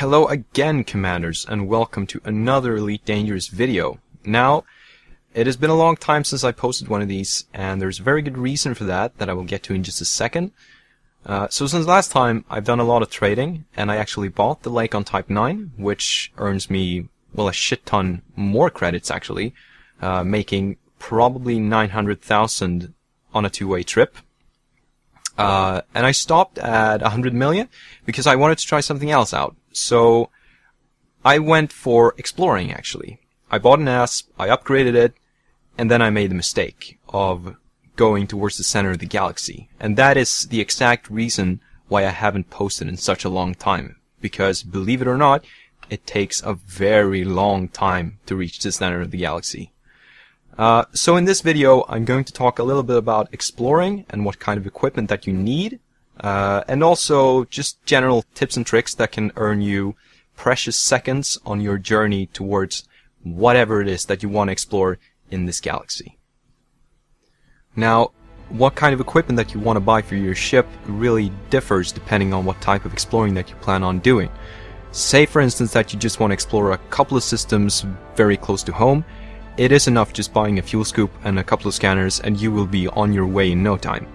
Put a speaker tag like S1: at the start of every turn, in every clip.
S1: Hello again, Commanders, and welcome to another Elite Dangerous video. Now, it has been a long time since I posted one of these, and there's a very good reason for that I will get to in just a second. So since last time, I've done a lot of trading, and I actually bought the lake on Type 9, which earns me, well, a shit ton more credits, actually, making probably 900,000 on a two-way trip. And I stopped at 100 million because I wanted to try something else out. So I went for exploring, actually. I bought an ASP, I upgraded it, and then I made the mistake of going towards the center of the galaxy. And that is the exact reason why I haven't posted in such a long time. Because, believe it or not, it takes a very long time to reach the center of the galaxy. So in this video, I'm going to talk a little bit about exploring and what kind of equipment that you need, and also just general tips and tricks that can earn you precious seconds on your journey towards whatever it is that you want to explore in this galaxy. Now, what kind of equipment that you want to buy for your ship really differs depending on what type of exploring that you plan on doing. Say, for instance, that you just want to explore a couple of systems very close to home. It is enough just buying a fuel scoop and a couple of scanners and you will be on your way in no time.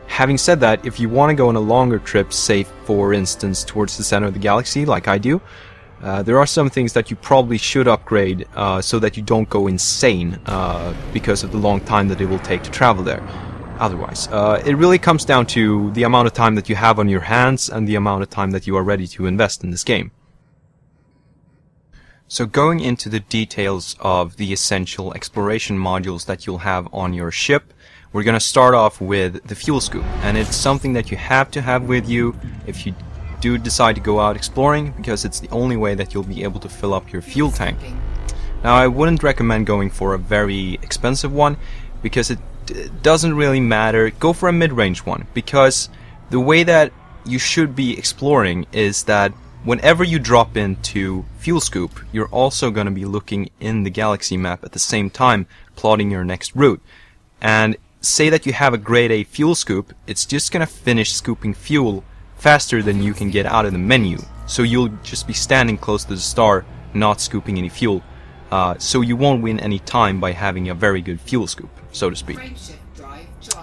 S1: Having said that, if you want to go on a longer trip, say for instance towards the center of the galaxy like I do, there are some things that you probably should upgrade so that you don't go insane because of the long time that it will take to travel there. Otherwise, it really comes down to the amount of time that you have on your hands and the amount of time that you are ready to invest in this game. So going into the details of the essential exploration modules that you'll have on your ship, we're going to start off with the fuel scoop. And it's something that you have to have with you if you do decide to go out exploring, because it's the only way that you'll be able to fill up your fuel tank. Now, I wouldn't recommend going for a very expensive one, because it doesn't really matter. Go for a mid-range one, because the way that you should be exploring is that whenever you drop into fuel scoop, you're also going to be looking in the galaxy map at the same time, plotting your next route. And say that you have a grade A fuel scoop, it's just going to finish scooping fuel faster than you can get out of the menu. So you'll just be standing close to the star, not scooping any fuel. So you won't win any time by having a very good fuel scoop, so to speak.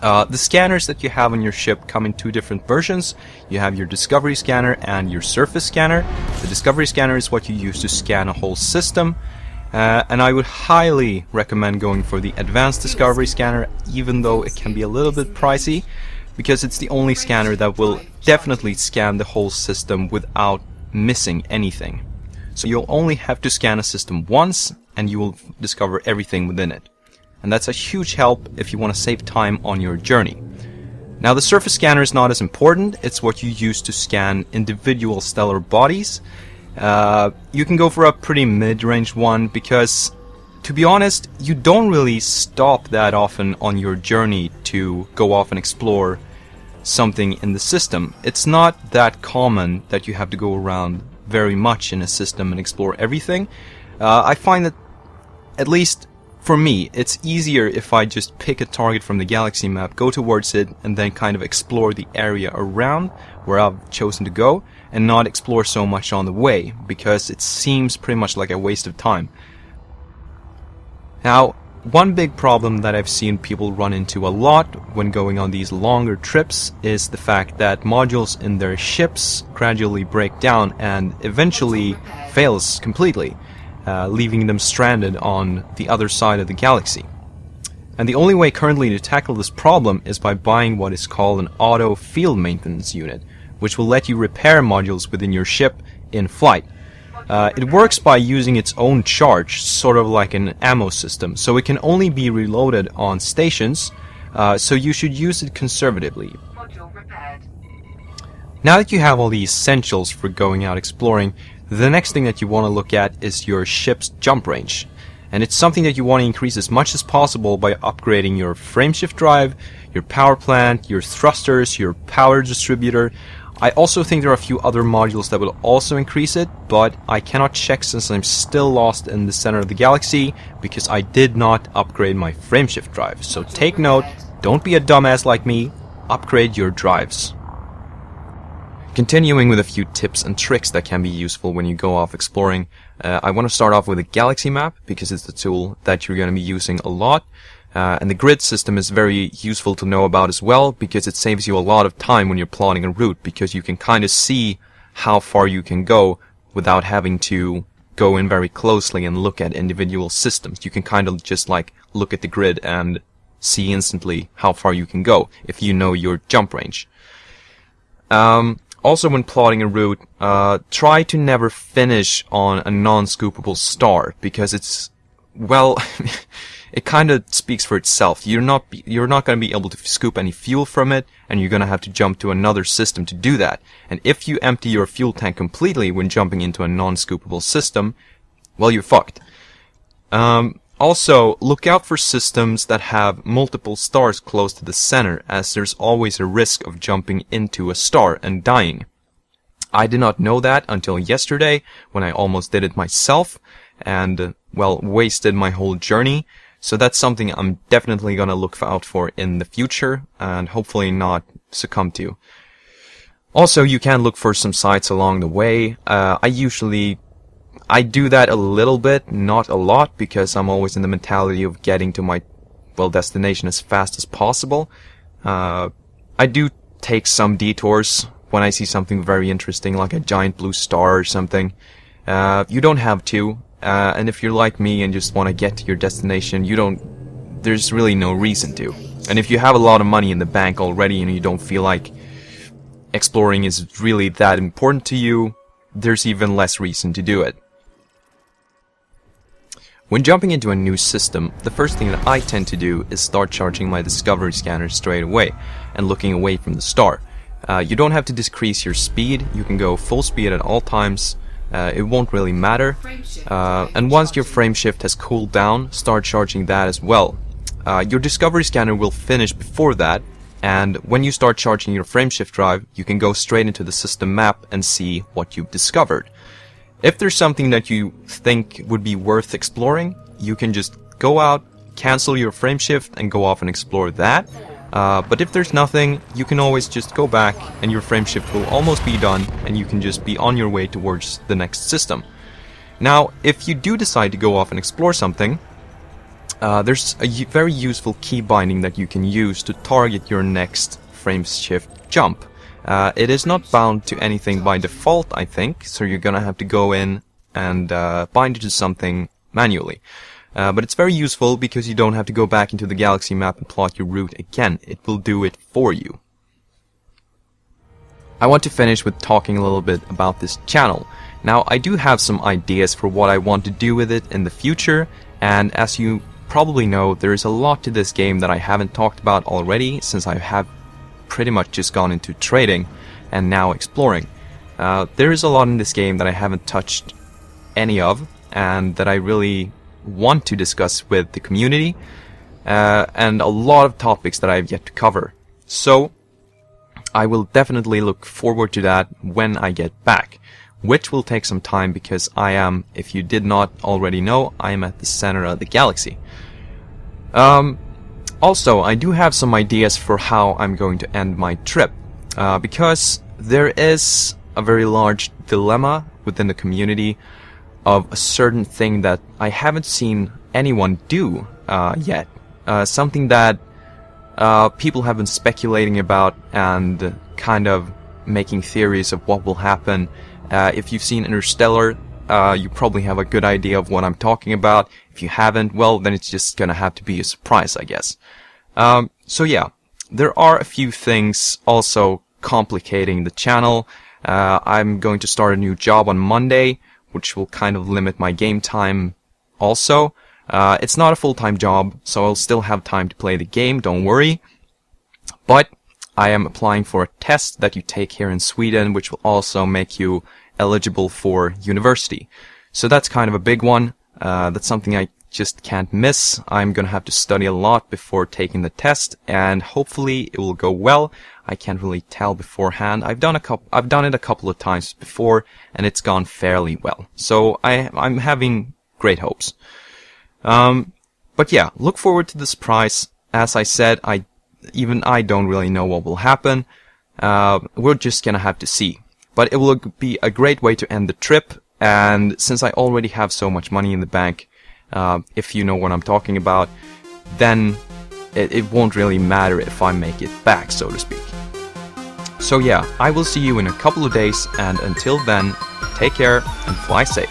S1: The scanners that you have on your ship come in two different versions. You have your Discovery Scanner and your Surface Scanner. The Discovery Scanner is what you use to scan a whole system. And I would highly recommend going for the Advanced Discovery Scanner, even though it can be a little bit pricey, because it's the only scanner that will definitely scan the whole system without missing anything. So you'll only have to scan a system once, and you will discover everything within it. And that's a huge help if you want to save time on your journey. Now, the surface scanner is not as important. It's what you use to scan individual stellar bodies. You can go for a pretty mid-range one because, to be honest, you don't really stop that often on your journey to go off and explore something in the system. It's not that common that you have to go around very much in a system and explore everything. I find that, at least for me, it's easier if I just pick a target from the galaxy map, go towards it, and then kind of explore the area around where I've chosen to go, and not explore so much on the way, because it seems pretty much like a waste of time. Now, one big problem that I've seen people run into a lot when going on these longer trips is the fact that modules in their ships gradually break down and eventually fails completely, leaving them stranded on the other side of the galaxy. And the only way currently to tackle this problem is by buying what is called an auto field maintenance unit, which will let you repair modules within your ship in flight. It works by using its own charge, sort of like an ammo system, so it can only be reloaded on stations, so you should use it conservatively. Now that you have all the essentials for going out exploring, the next thing that you want to look at is your ship's jump range. And it's something that you want to increase as much as possible by upgrading your frameshift drive, your power plant, your thrusters, your power distributor. I also think there are a few other modules that will also increase it, but I cannot check since I'm still lost in the center of the galaxy because I did not upgrade my frameshift drive. So take note, don't be a dumbass like me, upgrade your drives. Continuing with a few tips and tricks that can be useful when you go off exploring, I want to start off with a galaxy map because it's the tool that you're going to be using a lot. And the grid system is very useful to know about as well because it saves you a lot of time when you're plotting a route, because you can kind of see how far you can go without having to go in very closely and look at individual systems. You can kind of just like look at the grid and see instantly how far you can go if you know your jump range. Also, when plotting a route, try to never finish on a non-scoopable star, because it's, well, it kind of speaks for itself. You're not going to be able to scoop any fuel from it, and you're going to have to jump to another system to do that. And if you empty your fuel tank completely when jumping into a non-scoopable system, well, you're fucked. Also, look out for systems that have multiple stars close to the center, as there's always a risk of jumping into a star and dying. I did not know that until yesterday, when I almost did it myself, and, well, wasted my whole journey. So that's something I'm definitely gonna look out for in the future, and hopefully not succumb to. Also, you can look for some sites along the way. I do that a little bit, not a lot, because I'm always in the mentality of getting to my, well, destination as fast as possible. I do take some detours when I see something very interesting, like a giant blue star or something. You don't have to, and if you're like me and just want to get to your destination, there's really no reason to. And if you have a lot of money in the bank already and you don't feel like exploring is really that important to you, there's even less reason to do it. When jumping into a new system, the first thing that I tend to do is start charging my discovery scanner straight away and looking away from the star. You don't have to decrease your speed, you can go full speed at all times, it won't really matter. And once your frame shift has cooled down, start charging that as well. Your discovery scanner will finish before that, and when you start charging your frame shift drive, you can go straight into the system map and see what you've discovered. If there's something that you think would be worth exploring, you can just go out, cancel your frame shift, and go off and explore that. But if there's nothing, you can always just go back, and your frame shift will almost be done, and you can just be on your way towards the next system. Now, if you do decide to go off and explore something, there's a very useful key binding that you can use to target your next frame shift jump. It is not bound to anything by default, I think, so you're gonna have to go in and bind it to something manually. But it's very useful because you don't have to go back into the galaxy map and plot your route again. It will do it for you. I want to finish with talking a little bit about this channel. Now, I do have some ideas for what I want to do with it in the future, and as you probably know, there is a lot to this game that I haven't talked about already, since I have pretty much just gone into trading and now exploring. There is a lot in this game that I haven't touched any of, and that I really want to discuss with the community, and a lot of topics that I have yet to cover. So I will definitely look forward to that when I get back, which will take some time because I am, if you did not already know, I am at the center of the galaxy. Also, I do have some ideas for how I'm going to end my trip, because there is a very large dilemma within the community of a certain thing that I haven't seen anyone do yet. Something that people have been speculating about and kind of making theories of what will happen. If you've seen Interstellar, you probably have a good idea of what I'm talking about. If you haven't, well, then it's just gonna have to be a surprise, I guess. So yeah, there are a few things also complicating the channel. I'm going to start a new job on Monday, which will kind of limit my game time also. It's not a full-time job, so I'll still have time to play the game, don't worry. But I am applying for a test that you take here in Sweden, which will also make you eligible for university. So that's kind of a big one. That's something I just can't miss. I'm gonna have to study a lot before taking the test, and hopefully it will go well. I can't really tell beforehand. I've done it a couple of times before, and it's gone fairly well. So I'm having great hopes. But yeah, look forward to the surprise. As I said, even I don't really know what will happen. we're just gonna have to see. But it will be a great way to end the trip, and since I already have so much money in the bank, if you know what I'm talking about, then it won't really matter if I make it back, so to speak. So yeah, I will see you in a couple of days, and until then, take care and fly safe.